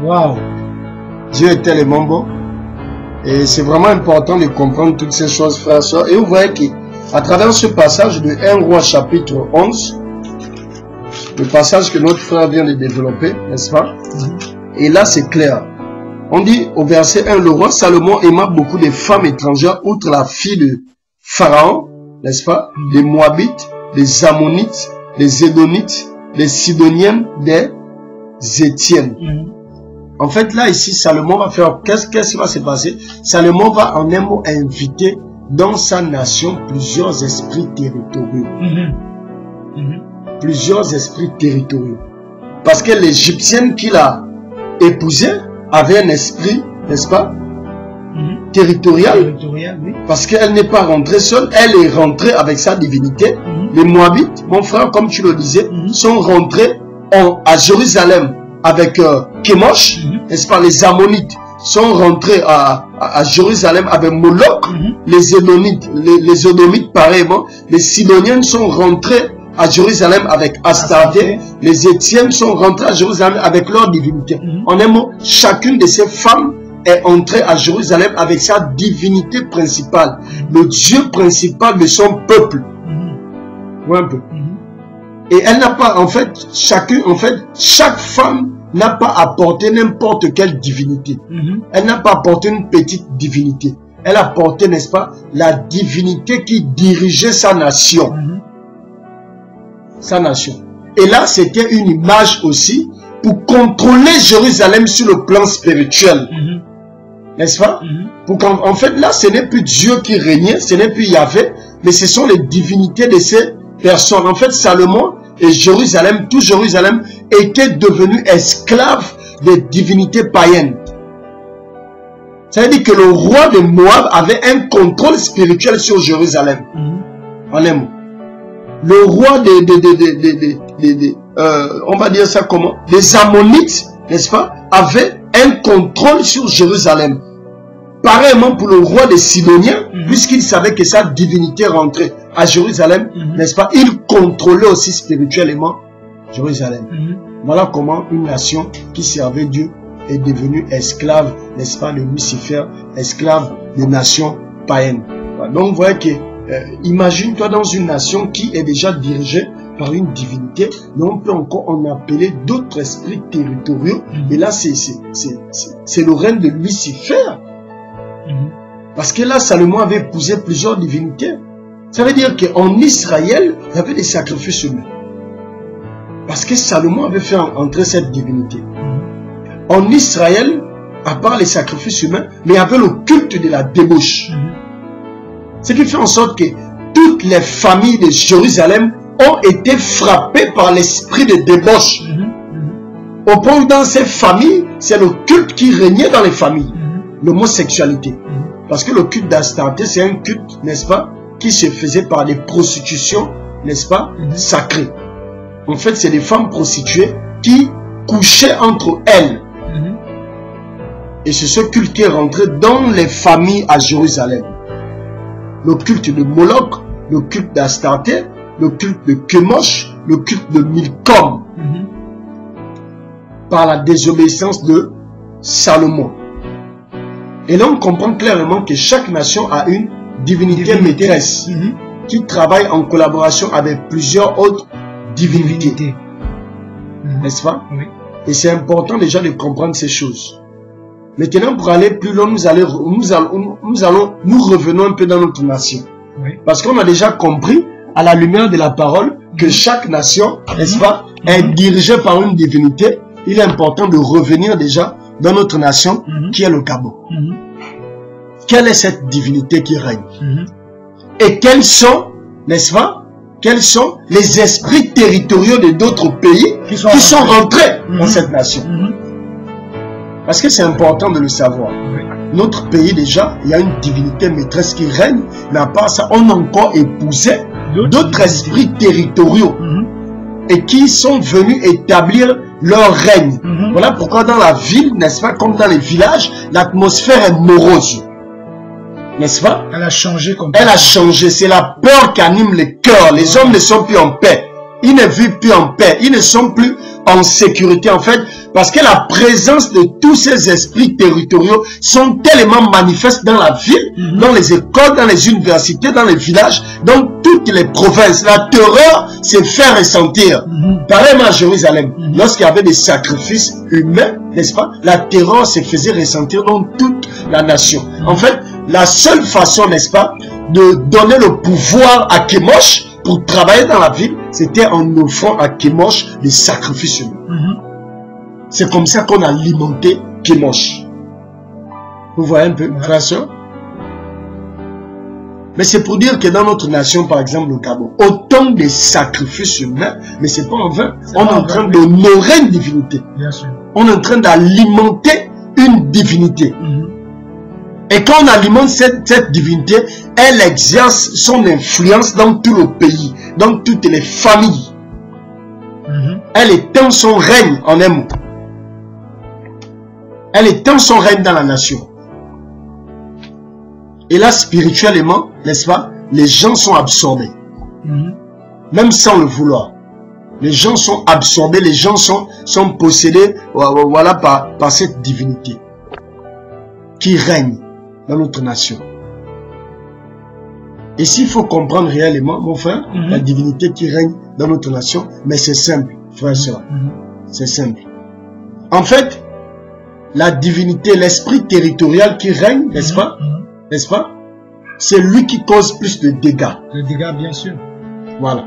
Wow. Dieu est tellement bon. Et c'est vraiment important de comprendre toutes ces choses, frères et sœurs. Et vous voyez qu'à travers ce passage de 1 Roi chapitre 11, le passage que notre frère vient de développer, n'est-ce pas? Et là, c'est clair. On dit au verset 1, le roi Salomon aima beaucoup de femmes étrangères, outre la fille de Pharaon, n'est-ce pas? Les Moabites, les Ammonites, les Édonites, les Sidoniennes, des Étiennes. En fait, là, ici, Salomon va faire... Qu'est-ce qui va se passer? Salomon va, en un mot, inviter dans sa nation plusieurs esprits territoriaux. Plusieurs esprits territoriaux. Parce que l'Égyptienne qu'il a épousée avait un esprit, n'est-ce pas? Territorial. Oui. Parce qu'elle n'est pas rentrée seule, elle est rentrée avec sa divinité. Les Moabites, mon frère, comme tu le disais, sont rentrés à Jérusalem avec Kémosh, n'est-ce pas? Les Ammonites sont rentrés à Jérusalem avec Moloch. Les Édonites, les Édomites pareillement. Les Sidoniennes sont rentrés à Jérusalem avec Astarté. Les Étiennes sont rentrés à Jérusalem avec leur divinité. En un mot, chacune de ces femmes est entrée à Jérusalem avec sa divinité principale, le Dieu principal de son peuple. Ouais, un peu. Et elle n'a pas, en fait, chaque femme n'a pas apporté n'importe quelle divinité. Elle n'a pas apporté une petite divinité. Elle a apporté, n'est-ce pas, la divinité qui dirigeait sa nation. Sa nation. Et là, c'était une image aussi pour contrôler Jérusalem sur le plan spirituel. N'est-ce pas? Pour qu'en fait, là, ce n'est plus Dieu qui régnait, ce n'est plus Yahvé, mais ce sont les divinités de ces personnes. En fait, Salomon et Jérusalem, tout Jérusalem, était devenu esclave des divinités païennes. Ça veut dire que le roi de Moab avait un contrôle spirituel sur Jérusalem. En un mot. Le roi on va dire ça comment? Les Ammonites, n'est-ce pas, avait un contrôle sur Jérusalem. Pareillement pour le roi des Sidoniens, puisqu'il savait que sa divinité rentrait à Jérusalem, n'est-ce pas, il contrôlait aussi spirituellement Jérusalem. Voilà comment une nation qui servait Dieu est devenue esclave, n'est-ce pas, de Lucifer, esclave des nations païennes. Donc vous voyez que, imagine-toi dans une nation qui est déjà dirigée par une divinité, mais on peut encore en appeler d'autres esprits territoriaux. Et là, c'est le règne de Lucifer. Parce que là, Salomon avait épousé plusieurs divinités. Ça veut dire qu'en Israël, il y avait des sacrifices humains. Parce que Salomon avait fait entrer cette divinité. En Israël, à part les sacrifices humains, mais il y avait le culte de la débauche. Ce qui fait en sorte que toutes les familles de Jérusalem ont été frappées par l'esprit de débauche. Au point où dans ces familles, c'est le culte qui régnait dans les familles. L'homosexualité. Parce que le culte d'Astarté, c'est un culte, n'est-ce pas, qui se faisait par des prostitutions, n'est-ce pas, sacrées. En fait, c'est des femmes prostituées qui couchaient entre elles. Et c'est ce culte qui est rentré dans les familles à Jérusalem. Le culte de Moloch, le culte d'Astarté, le culte de Kémosh, le culte de Milcom. Par la désobéissance de Salomon. Et là, on comprend clairement que chaque nation a une divinité maîtresse qui travaille en collaboration avec plusieurs autres divinités. N'est-ce pas? Oui. Et c'est important déjà de comprendre ces choses. Maintenant, pour aller plus loin, nous revenons un peu dans notre nation. Oui. Parce qu'on a déjà compris, à la lumière de la parole, que chaque nation, n'est-ce pas, est dirigée par une divinité. Il est important de revenir déjà dans notre nation, qui est le Gabon. Quelle est cette divinité qui règne? Et quels sont, n'est-ce pas, quels sont les esprits territoriaux de d'autres pays qui sont rentrés dans cette nation? Parce que c'est important de le savoir. Notre pays déjà, il y a une divinité maîtresse qui règne, mais à part ça, on a encore épousé d'autres esprits territoriaux et qui sont venus établir leur règne. Voilà pourquoi dans la ville, n'est-ce pas, comme dans les villages, l'atmosphère est morose. N'est-ce pas? Elle a changé complètement. Elle a changé. C'est la peur qui anime les cœurs. Les hommes ne sont plus en paix. ils ne vivent plus en paix, ils ne sont plus en sécurité en fait, parce que la présence de tous ces esprits territoriaux sont tellement manifestes dans la ville, dans les écoles, dans les universités, dans les villages, dans toutes les provinces. La terreur s'est fait ressentir. Pareillement à Jérusalem, lorsqu'il y avait des sacrifices humains, n'est-ce pas, la terreur se faisait ressentir dans toute la nation. En fait, la seule façon, n'est-ce pas, de donner le pouvoir à Kémosh pour travailler dans la ville, c'était en offrant à Kémosh des sacrifices humains. C'est comme ça qu'on a alimenté Kémosh. Vous voyez un peu, frère, soeur? Mais c'est pour dire que dans notre nation, par exemple le Gabon, autant de sacrifices humains, mais c'est pas en vain. On est en train d'honorer une divinité. Bien sûr. On est en train d'alimenter une divinité. Et quand on alimente cette divinité, elle exerce son influence dans tout le pays, dans toutes les familles. Elle étend son règne en un mot. Elle étend son règne dans la nation. Et là, spirituellement, n'est-ce pas, les gens sont absorbés. Même sans le vouloir. Les gens sont absorbés, les gens sont possédés, voilà, par cette divinité qui règne dans notre nation. Et s'il faut comprendre réellement, mon frère, la divinité qui règne dans notre nation, mais c'est simple, frère et soeur. C'est simple. En fait, la divinité, l'esprit territorial qui règne, n'est-ce pas? N'est-ce pas? C'est lui qui cause plus de dégâts. Les dégâts, bien sûr. Voilà.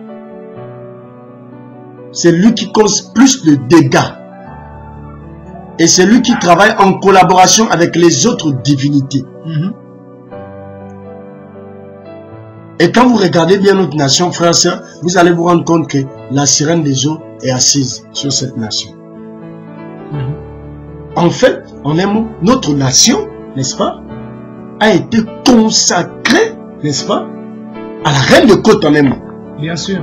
C'est lui qui cause plus de dégâts. Et c'est lui qui travaille en collaboration avec les autres divinités. Et quand vous regardez bien notre nation, frères et sœurs, vous allez vous rendre compte que la sirène des eaux est assise sur cette nation. En fait, en un mot, notre nation, n'est-ce pas, a été consacrée, n'est-ce pas, à la reine de côte en un mot. Bien sûr.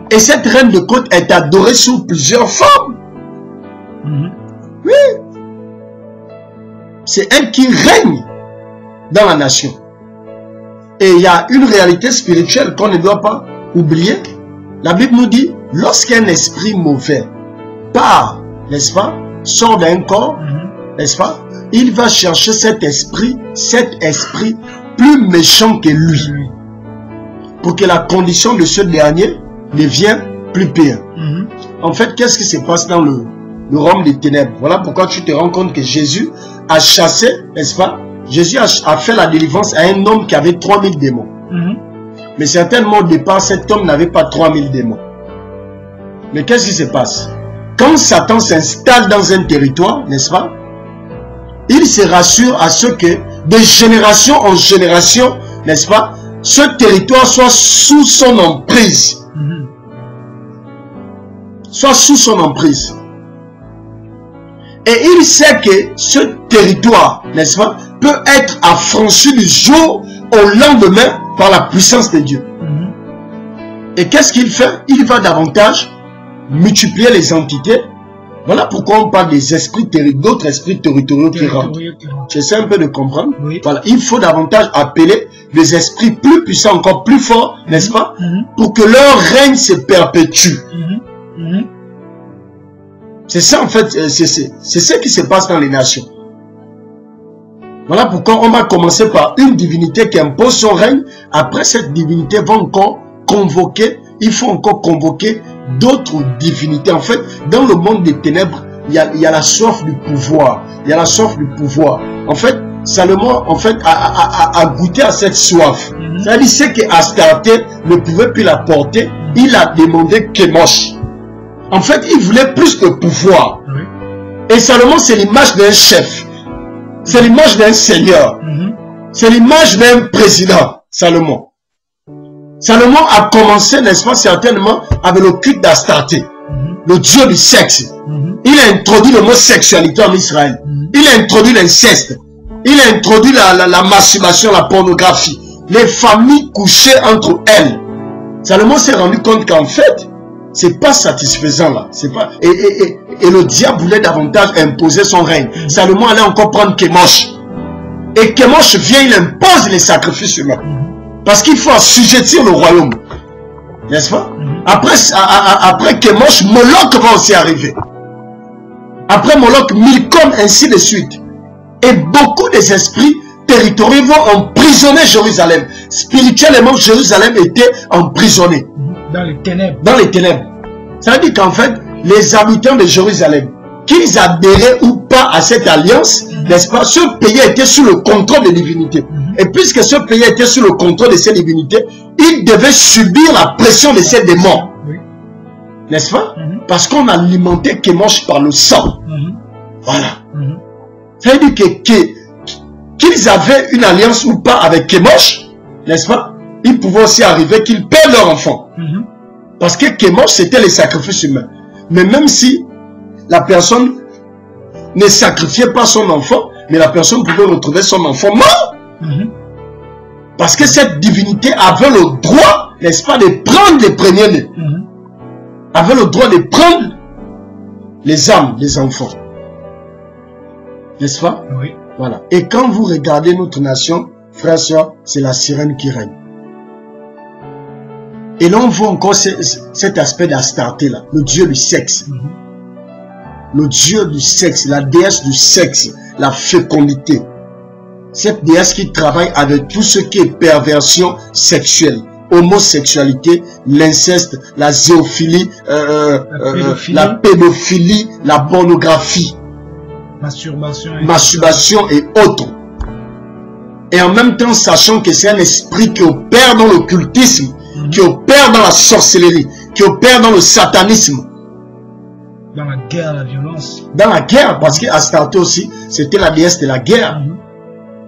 Et cette reine de côte est adorée sous plusieurs formes. Oui. C'est elle qui règne dans la nation. Et il y a une réalité spirituelle qu'on ne doit pas oublier. La Bible nous dit, lorsqu'un esprit mauvais part, n'est-ce pas, sort d'un corps, n'est-ce pas, il va chercher cet esprit plus méchant que lui, pour que la condition de ce dernier devienne plus pire. En fait, qu'est-ce qui se passe dans le royaume des ténèbres? Voilà pourquoi tu te rends compte que Jésus a chassé, n'est-ce pas, Jésus a fait la délivrance à un homme qui avait 3000 démons. Mais certainement au départ, cet homme n'avait pas 3000 démons. Mais qu'est-ce qui se passe? Quand Satan s'installe dans un territoire, n'est-ce pas, il se rassure à ce que de génération en génération, n'est-ce pas, ce territoire soit sous son emprise. Soit sous son emprise. Et il sait que ce territoire, n'est-ce pas, peut être affranchi du jour au lendemain par la puissance de Dieu. Et qu'est-ce qu'il fait? Il va davantage multiplier les entités. Voilà pourquoi on parle des esprits d'autres esprits territoriaux qui rentrent. J'essaie un peu de comprendre. Voilà, il faut davantage appeler des esprits plus puissants, encore plus forts, n'est-ce pas, pour que leur règne se perpétue. C'est ça en fait, c'est ce qui se passe dans les nations. Voilà pourquoi on va commencer par une divinité qui impose son règne. Après, cette divinité va encore convoquer, il faut encore convoquer d'autres divinités. En fait, dans le monde des ténèbres, il y a la soif du pouvoir. Il y a la soif du pouvoir. En fait, Salomon, en fait, a goûté à cette soif. C'est-à-dire, c'est qu'Astarté ne pouvait plus la porter. Il a demandé Kémosh. En fait, il voulait plus de pouvoir. Et Salomon, c'est l'image d'un chef. C'est l'image d'un seigneur. C'est l'image d'un président. Salomon. Salomon a commencé, n'est-ce pas, certainement, avec le culte d'Astarté, le dieu du sexe. Il a introduit le mot sexualité en Israël. Il a introduit l'inceste. Il a introduit la masturbation, la pornographie. Les familles couchées entre elles. Salomon s'est rendu compte qu'en fait, c'est pas satisfaisant là. C'est pas... Et le diable voulait davantage imposer son règne. Salomon allait encore prendre Kémosh. Et Kémosh vient, il impose les sacrifices humains. Parce qu'il faut assujettir le royaume. N'est-ce pas? Après Kemosh, Moloch va aussi arriver. Après Moloch, Milcom, ainsi de suite. Et beaucoup des esprits territoriaux vont emprisonner Jérusalem. Spirituellement, Jérusalem était emprisonné. Dans les ténèbres. Dans les ténèbres. Ça veut dire qu'en fait, les habitants de Jérusalem, qu'ils adhéraient ou pas à cette alliance, n'est-ce pas, ce pays était sous le contrôle des divinités. Et puisque ce pays était sous le contrôle de ces divinités, il devait subir la pression de ces démons. N'est-ce pas? Parce qu'on alimentait Kemosh par le sang. Voilà. Ça veut dire qu'ils avaient une alliance ou pas avec Kemosh, n'est-ce pas? Il pouvait aussi arriver qu'ils perdent leur enfant. Parce que Kemosh, c'était les sacrifices humains. Mais même si la personne ne sacrifiait pas son enfant, mais la personne pouvait retrouver son enfant mort. Parce que cette divinité avait le droit, n'est-ce pas, de prendre les premiers-nés. Avait le droit de prendre les âmes des enfants. N'est-ce pas? Oui. Voilà. Et quand vous regardez notre nation, frères et sœurs, c'est la sirène qui règne. Et là, on voit encore cet aspect d'Astarté là, le dieu du sexe. Le dieu du sexe, la déesse du sexe, la fécondité. Cette déesse qui travaille avec tout ce qui est perversion sexuelle, homosexualité, l'inceste, la zéophilie, la pédophilie, la pornographie, masturbation et autres. Et en même temps, sachant que c'est un esprit qui opère dans l'occultisme, qui opère dans la sorcellerie, qui opère dans le satanisme. Dans la guerre, la violence. Dans la guerre, parce qu'Astarté aussi, c'était la déesse de la guerre.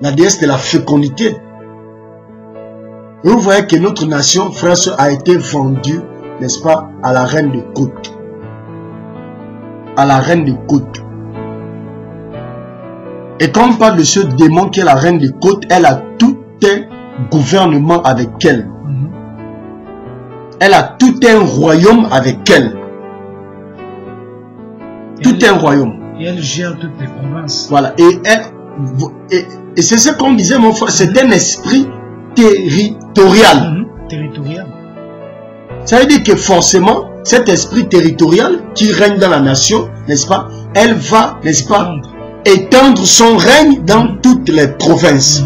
La déesse de la fécondité. Et vous voyez que notre nation, frère, a été vendue, n'est-ce pas, à la reine de Côte. À la reine de Côte. Et quand on parle de ce démon qui est la reine de Côte, elle a tout un gouvernement avec elle. Elle a tout un royaume avec elle. Tout un royaume. Et elle gère toutes les provinces. Voilà. Et c'est ce qu'on disait, mon frère, c'est un esprit territorial. Territorial. Ça veut dire que forcément, cet esprit territorial qui règne dans la nation, n'est-ce pas, elle va, n'est-ce pas, étendre son règne dans toutes les provinces.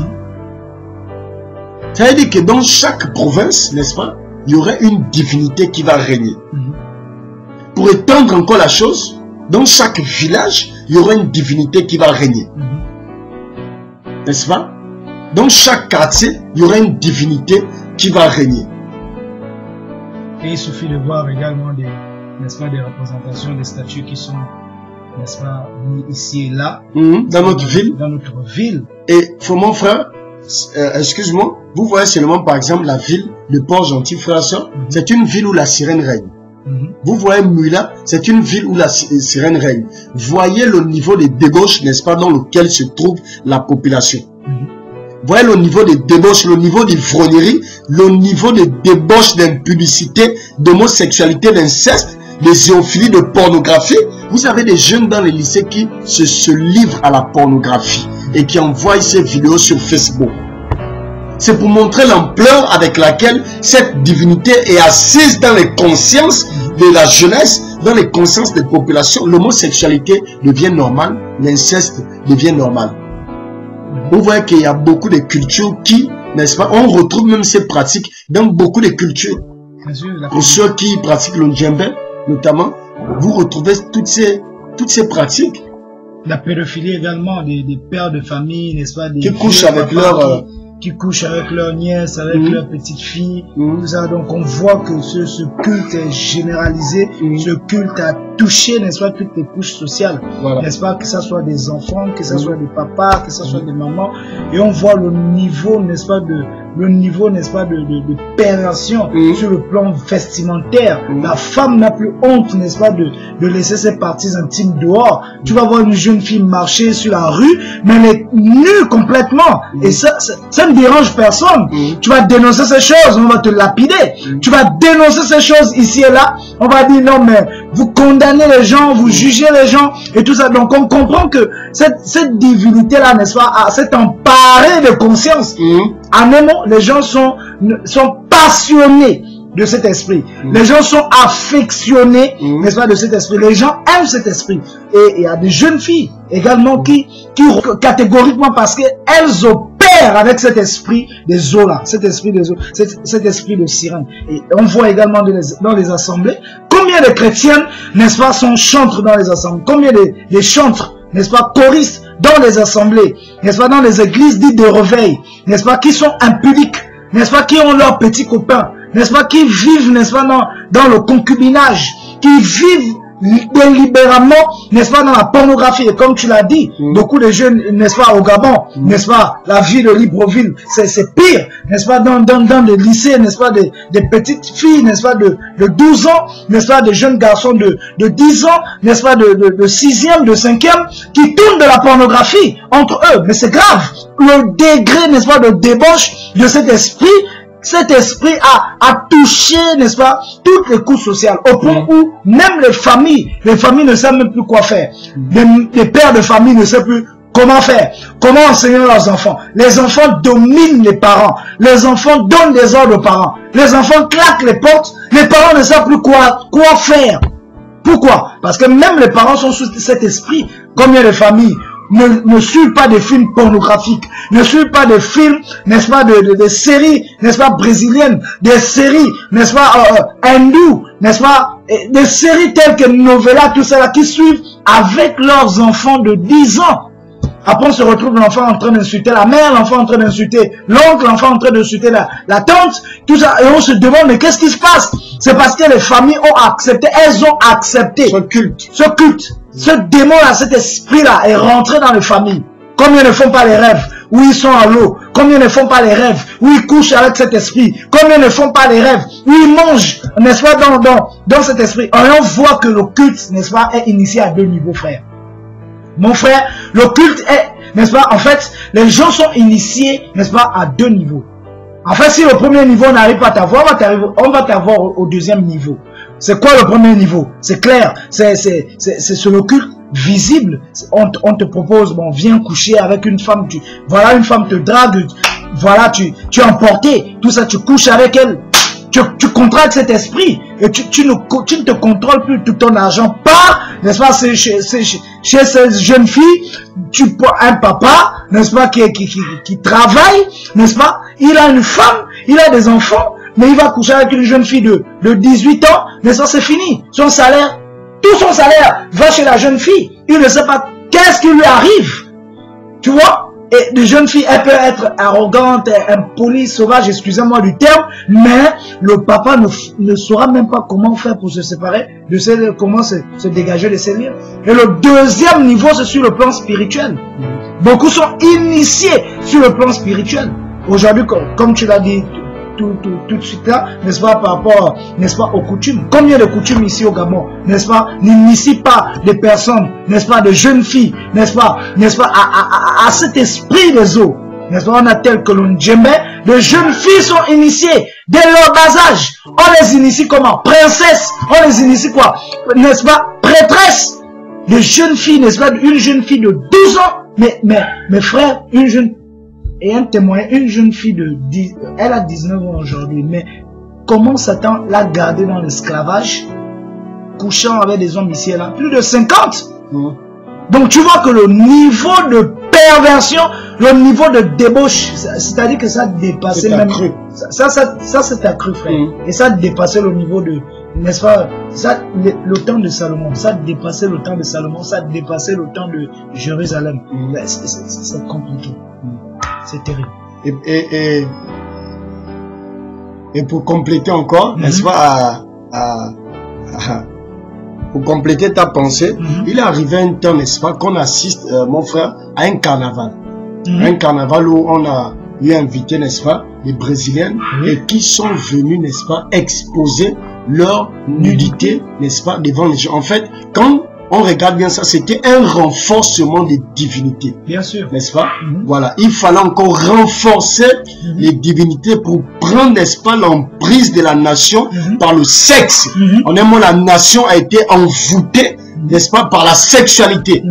Ça veut dire que dans chaque province, n'est-ce pas, il y aurait une divinité qui va régner. Pour étendre encore la chose, dans chaque village, il y aurait une divinité qui va régner. N'est-ce pas? Dans chaque quartier, il y aurait une divinité qui va régner. Et il suffit de voir également des, n'est-ce pas, des représentations, des statues qui sont, n'est-ce pas, mis ici et là. Dans notre ville. Dans notre ville. Et mon frère, excuse-moi, vous voyez seulement par exemple la ville de Port-Gentil, frère et soeur, c'est une ville où la sirène règne. Vous voyez Mula, c'est une ville où la sirène règne. Voyez le niveau de débauche, n'est-ce pas, dans lequel se trouve la population. Voyez le niveau de débauche, le niveau d'ivrognerie, le niveau de débauche, d'impudicité, d'homosexualité, d'inceste, de zéophilie, de pornographie. Vous avez des jeunes dans les lycées qui se livrent à la pornographie et qui envoient ces vidéos sur Facebook. C'est pour montrer l'ampleur avec laquelle cette divinité est assise dans les consciences de la jeunesse, dans les consciences des populations. L'homosexualité devient normale, l'inceste devient normal. Vous voyez qu'il y a beaucoup de cultures qui, n'est-ce pas, on retrouve même ces pratiques dans beaucoup de cultures. Pour ceux qui pratiquent le djembé, notamment, vous retrouvez toutes ces pratiques. La pédophilie également, des pères de famille, n'est-ce pas, qui couchent avec leur... qui couchent avec leur nièce, avec leur petite fille, tout ça. Donc on voit que ce culte est généralisé, ce culte a touché, n'est-ce pas, toutes les couches sociales, n'est-ce pas, que ce soit des enfants, que ce soit des papas, que ce soit des mamans, et on voit le niveau, n'est-ce pas, de perversion sur le plan vestimentaire. La femme n'a plus honte, n'est-ce pas, de laisser ses parties intimes dehors. Tu vas voir une jeune fille marcher sur la rue, mais elle est nue complètement. Et ça ne dérange personne. Tu vas dénoncer ces choses, on va te lapider. Tu vas dénoncer ces choses ici et là, on va dire non mais vous condamnez les gens, vous jugez les gens et tout ça. Donc on comprend que cette divinité là, n'est-ce pas, s'est emparée de conscience. En un mot, les gens sont passionnés de cet esprit. Les gens sont affectionnés, n'est-ce pas, de cet esprit. Les gens aiment cet esprit. Et il y a des jeunes filles également qui catégoriquement, parce qu'elles opèrent avec cet esprit des eaux là, cet esprit des eaux, cet esprit de sirène. Et on voit également dans les assemblées, combien de chrétiennes, n'est-ce pas, sont chantres dans les assemblées, combien de chantres, n'est-ce pas, choristes dans les assemblées, n'est-ce pas, dans les églises dites de réveil, n'est-ce pas, qui sont impudiques, n'est-ce pas, qui ont leurs petits copains, n'est-ce pas, qui vivent, n'est-ce pas, dans le concubinage, qui vivent délibérément, n'est-ce pas, dans la pornographie. Et comme tu l'as dit, beaucoup de jeunes, n'est-ce pas, au Gabon, n'est-ce pas, la vie de Libreville, c'est pire, n'est-ce pas, dans des lycées, n'est-ce pas, des petites filles, n'est-ce pas, de 12 ans, n'est-ce pas, des jeunes garçons de 10 ans, n'est-ce pas, de 6e, de 5e, qui tournent de la pornographie entre eux. Mais c'est grave. Le degré, n'est-ce pas, de débauche de cet esprit a touché, n'est-ce pas, toutes les couches sociales, au point où même les familles ne savent même plus quoi faire. Les pères de famille ne savent plus comment faire, comment enseigner leurs enfants. Les enfants dominent les parents, les enfants donnent des ordres aux parents, les enfants claquent les portes, les parents ne savent plus quoi faire. Pourquoi? Parce que même les parents sont sous cet esprit. Combien de familles ne suivent pas des films pornographiques, ne suivent pas des films, n'est-ce pas, de séries, n'est-ce pas, brésiliennes, des séries, n'est-ce pas, hindoues, n'est-ce pas, des séries telles que Novella, tout ça là, qui suivent avec leurs enfants de 10 ans. Après, on se retrouve l'enfant en train d'insulter la mère, l'enfant en train d'insulter l'oncle, l'enfant en train d'insulter la tante, tout ça, et on se demande, mais qu'est-ce qui se passe? C'est parce que les familles ont accepté, elles ont accepté ce culte. Ce démon-là, cet esprit-là est rentré dans les familles. Combien ne font pas les rêves où ils sont à l'eau? Combien ne font pas les rêves où ils couchent avec cet esprit? Combien ne font pas les rêves où ils mangent, n'est-ce pas, dans cet esprit? Et on voit que le culte, n'est-ce pas, est initié à 2 niveaux, frère. Mon frère, le culte est, n'est-ce pas, en fait, les gens sont initiés, n'est-ce pas, à 2 niveaux. En fait, si le premier niveau n'arrive pas à t'avoir, on va t'avoir au 2e niveau. C'est quoi le premier niveau? C'est clair, c'est sur le culte visible. On te propose, bon, viens coucher avec une femme, voilà, une femme te drague, voilà, tu es emporté, tout ça, tu couches avec elle, tu contractes cet esprit, et tu ne te contrôles plus, tout ton argent part, n'est-ce pas, chez ces jeunes filles, un papa, n'est-ce pas, qui travaille, n'est-ce pas, il a une femme, il a des enfants, mais il va coucher avec une jeune fille de 18 ans, mais ça c'est fini. Son salaire, tout son salaire va chez la jeune fille. Il ne sait pas qu'est-ce qui lui arrive. Tu vois? Et les jeunes filles, elles peuvent être arrogantes, impolies, sauvages, excusez-moi du terme, mais le papa ne saura même pas comment faire pour se séparer de celle, comment se dégager de ses liens. Et le 2e niveau, c'est sur le plan spirituel. Beaucoup sont initiés sur le plan spirituel. Aujourd'hui, comme tu l'as dit, tout de suite là, n'est-ce pas, par rapport, n'est-ce pas, aux coutumes. Combien de coutumes ici au Gabon, n'est-ce pas, n'initient pas des personnes, n'est-ce pas, de jeunes filles, n'est-ce pas, à cet esprit des eaux, n'est-ce pas, on a tel que l'on djembe, de jeunes filles sont initiées dès leur bas âge. On les initie comment? Princesse, on les initie quoi? N'est-ce pas, prêtresse. De jeunes filles, n'est-ce pas, une jeune fille de 12 ans, mes frères, une jeune. Et un témoin, une jeune fille elle a 19 ans aujourd'hui, mais comment Satan l'a gardée dans l'esclavage, couchant avec des hommes ici et là, plus de 50. Donc tu vois que le niveau de perversion, le niveau de débauche, c'est-à-dire que ça a dépassé même... Ça c'est accru, frère. Et ça a dépassé le niveau de... N'est-ce pas, ça, le temps de Salomon, ça a dépassé le temps de Salomon, ça a dépassé le temps de Jérusalem. C'est compliqué. C'est terrible. Et pour compléter encore, n'est-ce pas, pour compléter ta pensée, il est arrivé un temps, n'est-ce pas, qu'on assiste, mon frère, à un carnaval. Un carnaval où on a eu invité, n'est-ce pas, les Brésiliennes, et qui sont venus, n'est-ce pas, exposer leur nudité, n'est-ce pas, devant les gens. En fait, quand on regarde bien ça, c'était un renforcement des divinités. Bien sûr. N'est-ce pas? Voilà. Il fallait encore renforcer les divinités pour prendre, n'est-ce pas, l'emprise de la nation par le sexe. En un mot, la nation a été envoûtée, n'est-ce pas, par la sexualité.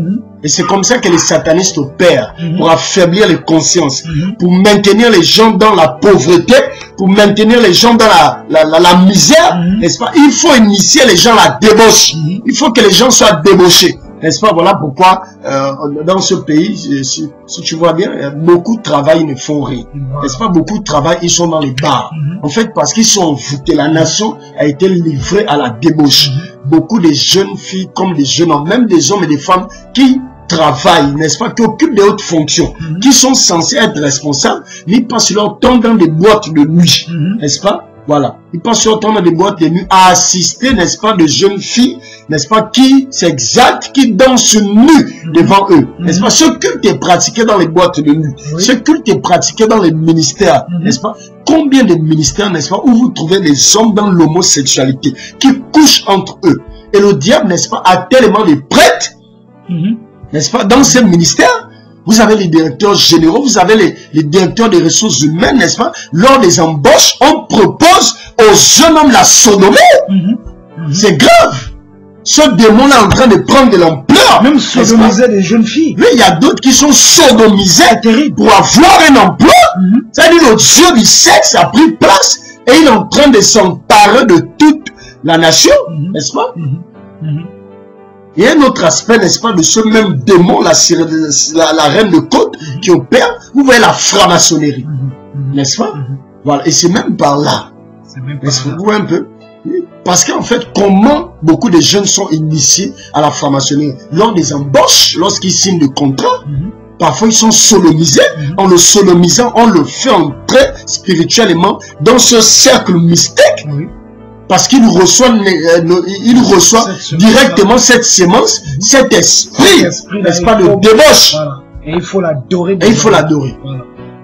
Et c'est comme ça que les satanistes opèrent, pour affaiblir les consciences, pour maintenir les gens dans la pauvreté, pour maintenir les gens dans la misère, n'est-ce pas? Il faut initier les gens à la débauche. Il faut que les gens soient débauchés. N'est-ce pas? Voilà pourquoi dans ce pays, si tu vois bien, beaucoup de travail, ils ne font rien. N'est-ce pas? Beaucoup de travail, ils sont dans les bars. En fait, parce qu'ils sont envoûtés. La nation a été livrée à la débauche. Beaucoup de jeunes filles comme des jeunes hommes, même des hommes et des femmes qui travaillent, n'est-ce pas, qui occupent des hautes fonctions, qui sont censés être responsables, mais ils passent leur temps dans des boîtes de nuit, n'est-ce pas? Voilà. Ils passent leur temps dans des boîtes de nuit à assister, n'est-ce pas, de jeunes filles, n'est-ce pas, qui s'exaltent, qui dansent nus devant eux. N'est-ce pas? Ce culte est pratiqué dans les boîtes de nuit. Ce culte est pratiqué dans les ministères, n'est-ce pas? Combien de ministères, n'est-ce pas, où vous trouvez des hommes dans l'homosexualité, qui couchent entre eux. Et le diable, n'est-ce pas, a tellement de prêtres, n'est-ce pas, dans ces ministères. Vous avez les directeurs généraux, vous avez les directeurs des ressources humaines, n'est-ce pas? Lors des embauches, on propose aux jeunes hommes la sodomie. C'est grave. Ce démon-là est en train de prendre de l'ampleur. Même sodomiser des jeunes filles. Oui, il y a d'autres qui sont sodomisés pour avoir un emploi. C'est-à-dire le dieu du sexe a pris place et il est en train de s'emparer de toute la nation, n'est-ce pas? Il y a un autre aspect, n'est-ce pas, de ce même démon, la reine de côte, qui opère. Vous voyez la franc-maçonnerie, n'est-ce pas? Voilà, et c'est même par là. Vous voyez un peu? Parce qu'en fait, comment beaucoup de jeunes sont initiés à la franc-maçonnerie? Lors des embauches, lorsqu'ils signent le contrat, parfois ils sont sodomisés. En le sodomisant, on le fait entrer spirituellement dans ce cercle mystique. Parce qu'il reçoit, directement cette sémence, cet esprit, n'est-ce pas, de débauche. Et il faut l'adorer. Et il faut l'adorer.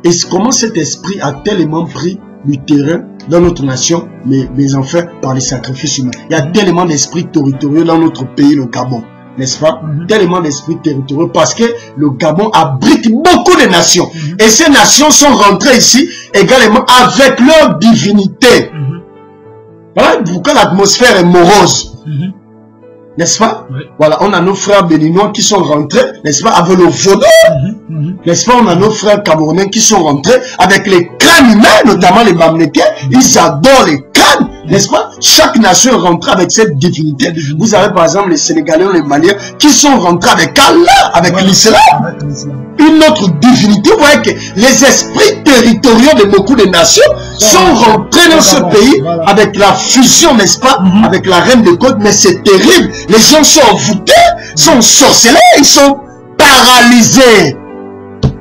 Et comment cet esprit a tellement pris du terrain dans notre nation, mes enfants, par les sacrifices humains. Il y a tellement d'esprits territoriaux dans notre pays, le Gabon, n'est-ce pas? Tellement d'esprits territoriaux, parce que le Gabon abrite beaucoup de nations. Et ces nations sont rentrées ici également avec leur divinité. Voilà pourquoi l'atmosphère est morose. N'est-ce pas? Voilà, on a nos frères béninois qui sont rentrés, n'est-ce pas, avec le vaudou. N'est-ce pas? On a nos frères camerounais qui sont rentrés avec les crânes humains, notamment les Bamlékais. Ils adorent les crânes, n'est-ce pas? Chaque nation est rentrée avec cette divinité. Vous avez par exemple les Sénégalais ou les Maliens qui sont rentrés avec Allah, avec l'islam. Une autre divinité. Vous voyez que les esprits territoriaux de beaucoup de nations sont rentrés dans ce pays avec la fusion, n'est-ce pas, avec la reine de côte. Mais c'est terrible. Les gens sont envoûtés, sont sorcelés, ils sont paralysés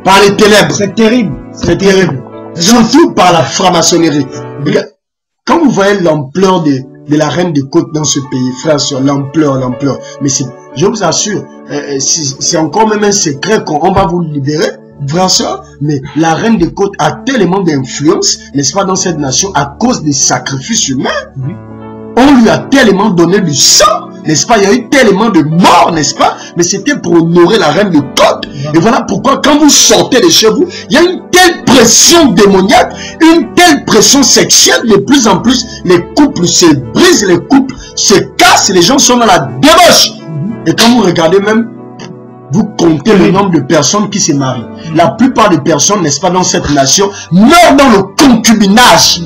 par les ténèbres. C'est terrible. C'est terrible. Surtout par la franc-maçonnerie. Quand vous voyez l'ampleur de la reine de côte dans ce pays, frère, sur l'ampleur. Mais je vous assure, c'est encore même un secret qu'on va vous libérer, frère, soeur, mais la reine de côte a tellement d'influence, n'est-ce pas, dans cette nation à cause des sacrifices humains. On lui a tellement donné du sang, n'est-ce pas? Il y a eu tellement de morts, n'est-ce pas? Mais c'était pour honorer la reine de côte. Et voilà pourquoi quand vous sortez de chez vous, il y a une telle pression démoniaque, une telle pression sexuelle. De plus en plus, les couples se brisent, les couples se cassent, les gens sont dans la débauche. Et quand vous regardez même, vous comptez le nombre de personnes qui se marient. La plupart des personnes, n'est-ce pas, dans cette nation, meurent dans le concubinage.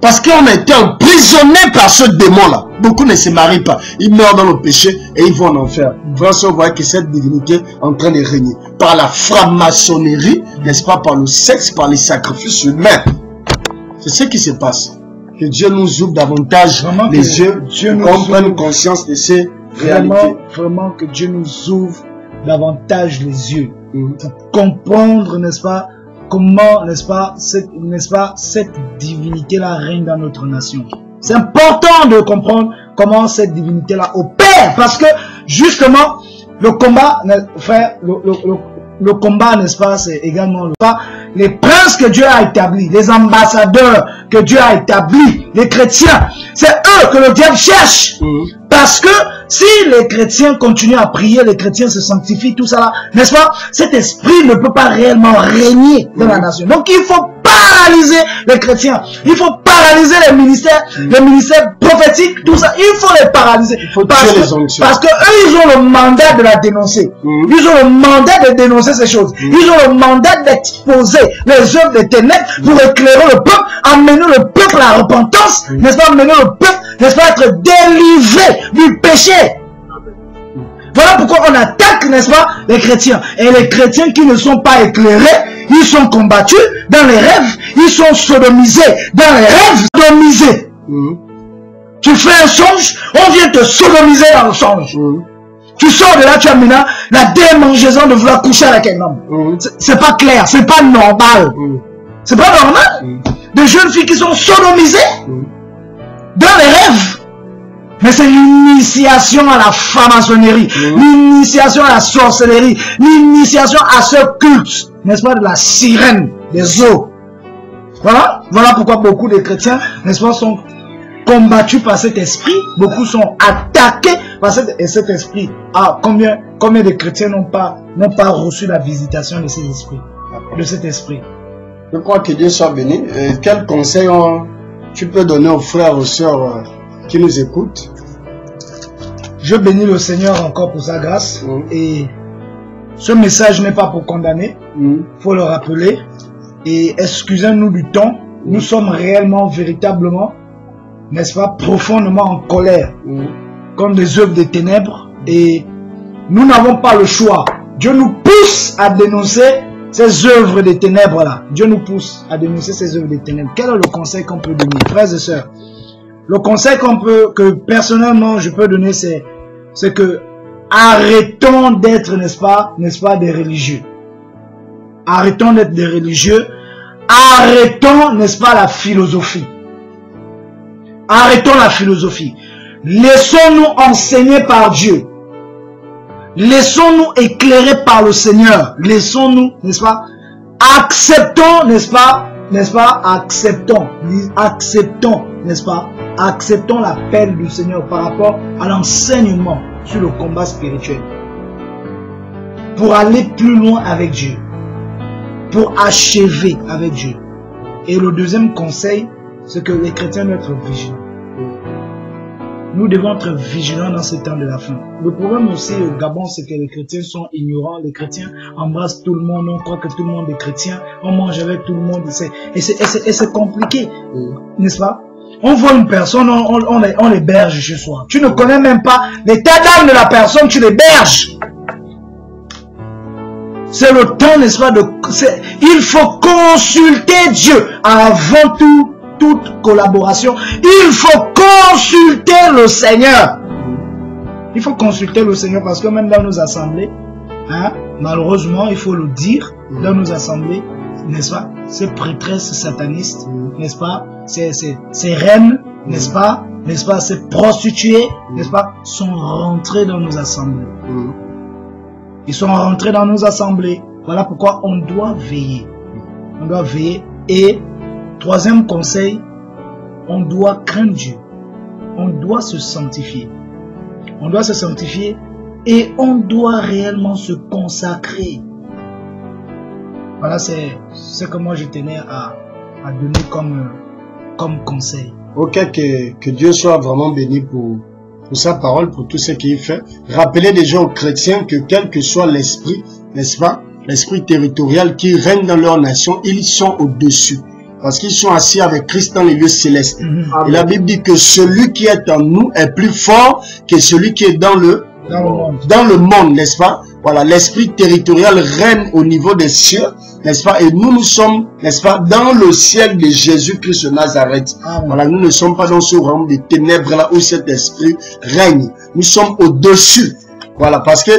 Parce qu'on a été emprisonnés par ce démon-là. Beaucoup ne se marient pas. Ils meurent dans le péché et ils vont en enfer. Frère, on voit que cette divinité est en train de régner. Par la franc-maçonnerie, n'est-ce pas, par le sexe, par les sacrifices humains. C'est ce qui se passe. Que Dieu nous ouvre davantage les yeux, qu'on prenne conscience de ces réalités. Vraiment que Dieu nous ouvre davantage les yeux. Pour comprendre, n'est-ce pas, comment, n'est-ce pas, cette divinité-là règne dans notre nation. C'est important de comprendre comment cette divinité-là opère, parce que justement, le combat, frère, le combat, n'est-ce pas, c'est également le combat. Les princes que Dieu a établis, les ambassadeurs que Dieu a établis, les chrétiens, c'est eux que le diable cherche Parce que si les chrétiens continuent à prier, les chrétiens se sanctifient, tout ça là, n'est-ce pas? Cet esprit ne peut pas réellement régner dans la nation. Donc il faut paralyser les chrétiens. Il faut paralyser les ministères prophétiques, tout ça. Il faut les paralyser. Il faut tuer les onctions. Parce que eux, ils ont le mandat de la dénoncer. Ils ont le mandat de dénoncer ces choses. Ils ont le mandat d'exposer les œuvres des ténèbres pour éclairer le peuple, amener le peuple à la repentance, n'est-ce pas? Amener le peuple, n'est-ce pas, être délivré du péché. Voilà pourquoi on attaque, n'est-ce pas, les chrétiens. Et les chrétiens qui ne sont pas éclairés, ils sont combattus dans les rêves, ils sont sodomisés dans les rêves, sodomisés. Tu fais un songe, on vient te sodomiser dans le songe. Tu sors de là, tu as maintenant la démangeaison de vouloir coucher avec un homme. C'est pas clair, c'est pas normal. C'est pas normal. Des jeunes filles qui sont sodomisées dans les rêves. Mais c'est l'initiation à la franc-maçonnerie, l'initiation à la sorcellerie, l'initiation à ce culte, n'est-ce pas, de la sirène des eaux. Voilà pourquoi beaucoup de chrétiens, n'est-ce pas, sont combattus par cet esprit. Beaucoup sont attaqués par cet esprit. Ah, combien de chrétiens n'ont pas reçu la visitation de cet esprit, Je crois que Dieu soit béni. Quel conseil tu peux donner aux frères, aux sœurs qui nous écoutent? Je bénis le Seigneur encore pour sa grâce. Et ce message n'est pas pour condamner. Faut le rappeler. Et excusez-nous du temps. Nous sommes réellement, véritablement, n'est-ce pas, profondément en colère. Comme des œuvres des ténèbres. Et nous n'avons pas le choix. Dieu nous pousse à dénoncer ces œuvres des ténèbres là. Dieu nous pousse à dénoncer ces œuvres des ténèbres. Quel est le conseil qu'on peut donner, frères et sœurs? Le conseil que personnellement je peux donner, c'est que arrêtons d'être, n'est-ce pas, des religieux. Arrêtons d'être des religieux. Arrêtons, n'est-ce pas, la philosophie. Arrêtons la philosophie. Laissons-nous enseigner par Dieu. Laissons-nous éclairer par le Seigneur. Laissons-nous, n'est-ce pas, acceptons, n'est-ce pas, acceptons, n'est-ce pas, acceptons l'appel du Seigneur par rapport à l'enseignement sur le combat spirituel. Pour aller plus loin avec Dieu. Pour achever avec Dieu. Et le deuxième conseil, c'est que les chrétiens doivent être vigilants. Nous devons être vigilants dans ce temps de la fin. Le problème aussi au Gabon, c'est que les chrétiens sont ignorants. Les chrétiens embrassent tout le monde. On croit que tout le monde est chrétien. On mange avec tout le monde. Et c'est compliqué. N'est-ce pas? On voit une personne, on l'héberge chez soi. Tu ne connais même pas l'état d'âme de la personne, tu l'héberges. C'est le temps, n'est-ce pas, il faut consulter Dieu avant toute collaboration. Il faut consulter le Seigneur. Il faut consulter le Seigneur parce que même dans nos assemblées, malheureusement, il faut le dire, dans nos assemblées, n'est-ce pas, ces prêtresses satanistes, n'est-ce pas, ces reines, n'est-ce pas, ces prostituées, n'est-ce pas, sont rentrées dans nos assemblées. Ils sont rentrés dans nos assemblées. Voilà pourquoi on doit veiller. On doit veiller. Et troisième conseil, on doit craindre Dieu. On doit se sanctifier. On doit se sanctifier et on doit réellement se consacrer. Voilà, c'est ce que moi je tenais à donner comme conseil. Ok, que Dieu soit vraiment béni pour sa parole, pour tout ce qu'il fait. Rappelez déjà aux chrétiens que quel que soit l'esprit, n'est-ce pas, l'esprit territorial qui règne dans leur nation, ils sont au-dessus. Parce qu'ils sont assis avec Christ dans les lieux célestes. Et la Bible dit que celui qui est en nous est plus fort que celui qui est dans le monde, n'est-ce pas? Voilà, l'esprit territorial règne au niveau des cieux, n'est-ce pas? Et nous sommes, n'est-ce pas, dans le ciel de Jésus-Christ de Nazareth. Voilà, nous ne sommes pas dans ce royaume des ténèbres là où cet esprit règne. Nous sommes au-dessus. Voilà, parce que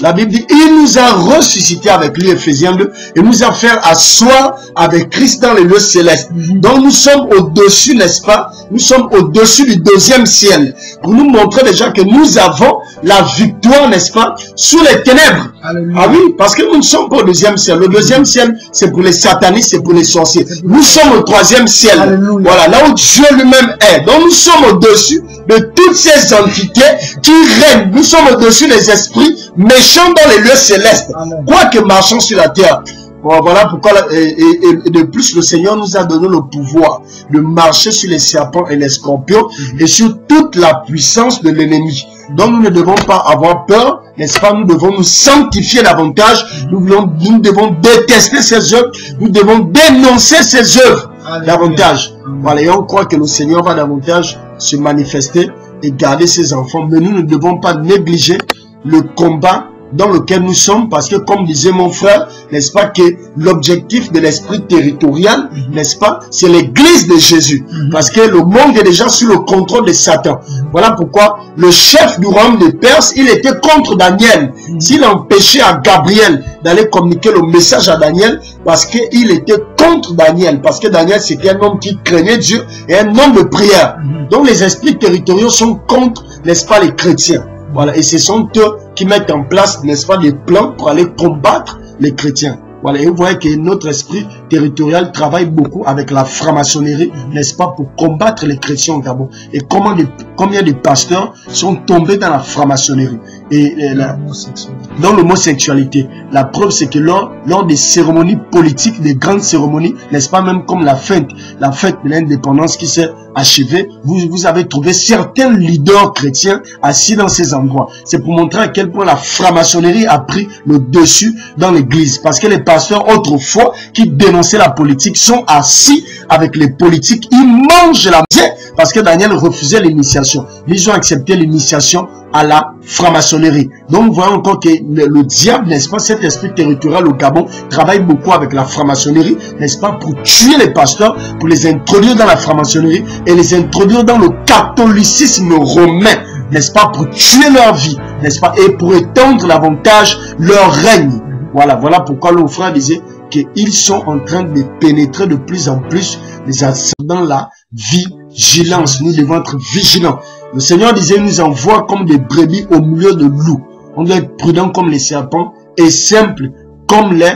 la Bible dit, il nous a ressuscité avec lui, Ephésiens 2, et nous a fait asseoir avec Christ dans les lieux célestes. Donc nous sommes au-dessus, n'est-ce pas? Nous sommes au-dessus du deuxième ciel. Pour nous montrer déjà que nous avons la victoire, n'est-ce pas? Sur les ténèbres. Alléluia. Ah oui, parce que nous ne sommes pas au deuxième ciel. Le deuxième ciel, c'est pour les satanistes, c'est pour les sorciers. Nous sommes au troisième ciel. Alléluia. Voilà, là où Dieu lui-même est. Donc nous sommes au-dessus de toutes ces entités qui règnent. Nous sommes au-dessus des esprits méchants dans les lieux célestes. Quoique marchons sur la terre. Bon, voilà pourquoi, et de plus, le Seigneur nous a donné le pouvoir de marcher sur les serpents et les scorpions et sur toute la puissance de l'ennemi. Donc nous ne devons pas avoir peur, n'est-ce pas? Nous devons nous sanctifier davantage, nous devons détester ces œuvres, nous devons dénoncer ces œuvres davantage. Voilà, et on croit que le Seigneur va davantage se manifester et garder ses enfants, mais nous ne devons pas négliger le combat dans lequel nous sommes, parce que comme disait mon frère, n'est-ce pas, que l'objectif de l'esprit territorial, n'est-ce pas, c'est l'église de Jésus, parce que le monde est déjà sous le contrôle de Satan. Voilà pourquoi le chef du royaume de Perse, il était contre Daniel. S'il empêchait à Gabriel d'aller communiquer le message à Daniel, parce qu'il était contre Daniel, parce que Daniel c'était un homme qui craignait Dieu et un homme de prière. Donc les esprits territoriaux sont contre, n'est-ce pas, les chrétiens. Voilà, et ce sont eux qui mettent en place, n'est-ce pas, des plans pour aller combattre les chrétiens. Voilà, et vous voyez que notre esprit territorial travaille beaucoup avec la franc-maçonnerie, n'est-ce pas, pour combattre les chrétiens au Gabon. Et combien de pasteurs sont tombés dans la franc-maçonnerie et dans l'homosexualité. La preuve, c'est que lors des cérémonies politiques, des grandes cérémonies, n'est-ce pas, même comme la fête de l'indépendance qui s'est achevée, vous avez trouvé certains leaders chrétiens assis dans ces endroits. C'est pour montrer à quel point la franc-maçonnerie a pris le dessus dans l'église. Parce que les pasteurs autrefois qui dénonçaient la politique sont assis avec les politiques. Ils mangent la misère parce que Daniel refusait l'initiation. Ils ont accepté l'initiation à la franc-maçonnerie. Donc, vous voyez encore que le diable, n'est-ce pas, cet esprit territorial au Gabon, travaille beaucoup avec la franc-maçonnerie, n'est-ce pas, pour tuer les pasteurs, pour les introduire dans la franc-maçonnerie et les introduire dans le catholicisme romain, n'est-ce pas, pour tuer leur vie, n'est-ce pas, et pour étendre davantage leur règne. Voilà pourquoi le frère disait qu'ils sont en train de pénétrer de plus en plus dans la vigilance. Nous devons être vigilants. Le Seigneur disait, il nous envoie comme des brebis au milieu de loups. On doit être prudent comme les serpents et simple comme les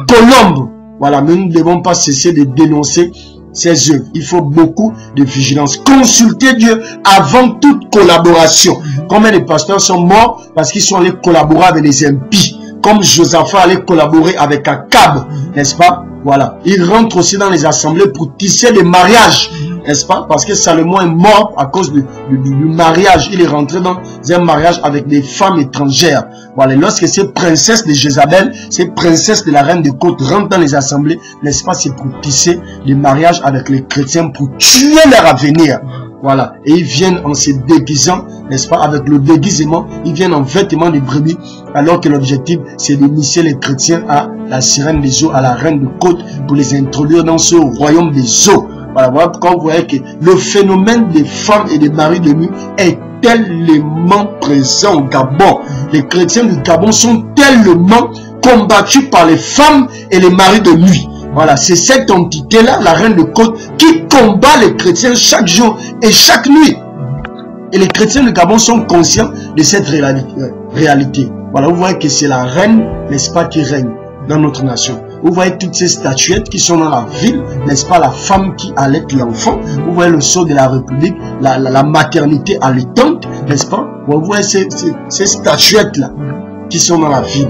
colombes. Voilà, mais nous ne devons pas cesser de dénoncer ces œuvres. Il faut beaucoup de vigilance. Consultez Dieu avant toute collaboration. Combien de pasteurs sont morts parce qu'ils sont allés collaborer avec les impies? Comme Josaphat allait collaborer avec Akab, n'est-ce pas? Voilà. Il rentre aussi dans les assemblées pour tisser des mariages, n'est-ce pas? Parce que Salomon est mort à cause du mariage. Il est rentré dans un mariage avec des femmes étrangères. Voilà. Lorsque ces princesses de Jézabel, ces princesses de la reine de Côte rentrent dans les assemblées, n'est-ce pas? C'est pour tisser des mariages avec les chrétiens, pour tuer leur avenir. Voilà. Et ils viennent en se déguisant, n'est-ce pas? Avec le déguisement, ils viennent en vêtements de brebis, alors que l'objectif, c'est d'initier les chrétiens à la sirène des eaux, à la reine de Côte, pour les introduire dans ce royaume des eaux. Voilà pourquoi vous voyez que le phénomène des femmes et des maris de nuit est tellement présent au Gabon. Les chrétiens du Gabon sont tellement combattus par les femmes et les maris de nuit. Voilà, c'est cette entité-là, la reine de Côte, qui combat les chrétiens chaque jour et chaque nuit. Et les chrétiens du Gabon sont conscients de cette réalité. Voilà, vous voyez que c'est la reine, n'est-ce pas, qui règne dans notre nation. Vous voyez toutes ces statuettes qui sont dans la ville, n'est-ce pas, la femme qui allait l'enfant. Vous voyez le sceau de la République, la maternité allaitante, n'est-ce pas. Vous voyez ces statuettes-là qui sont dans la ville.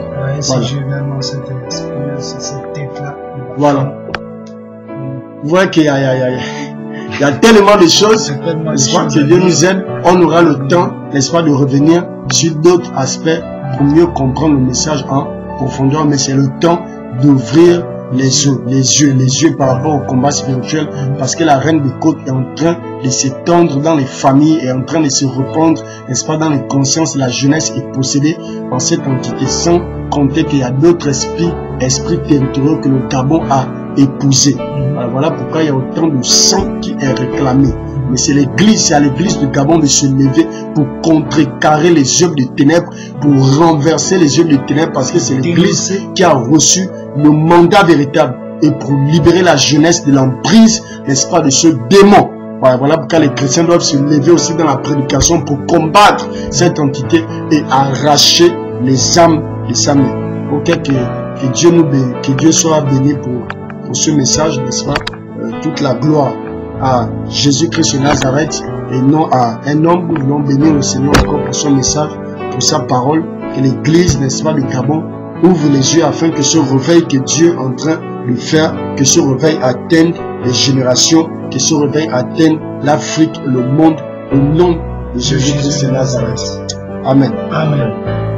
Voilà. Vous voyez qu'il y a tellement de choses, n'est-ce pas, que Dieu nous aide. On aura le temps, n'est-ce pas, de revenir sur d'autres aspects pour mieux comprendre le message en profondeur, mais c'est le temps d'ouvrir les yeux par rapport au combat spirituel, parce que la reine de Côte est en train de s'étendre dans les familles, est en train de se répandre, n'est-ce pas, dans les consciences. La jeunesse est possédée par cette entité, sans compter qu'il y a d'autres esprits territoriaux que le Gabon a épousés. Voilà pourquoi il y a autant de sang qui est réclamé. Mais c'est l'église, c'est à l'église du Gabon de se lever pour contrecarrer les œuvres de ténèbres, pour renverser les œuvres de ténèbres, parce que c'est l'église qui a reçu le mandat véritable et pour libérer la jeunesse de l'emprise, n'est-ce pas, de ce démon. Voilà pourquoi les chrétiens doivent se lever aussi dans la prédication pour combattre cette entité et arracher les âmes des âmes. Ok, que Dieu nous bénisse, que Dieu soit béni pour ce message, n'est-ce pas? Toute la gloire à Jésus-Christ de Nazareth et non à un homme. Nous voulons bénir le Seigneur encore pour son message, pour sa parole, que l'église, n'est-ce pas, du Gabon ouvre les yeux afin que ce réveil que Dieu est en train de faire, que ce réveil atteigne les générations, que ce réveil atteigne l'Afrique, le monde, au nom de Jésus-Christ de Nazareth. Amen. Amen.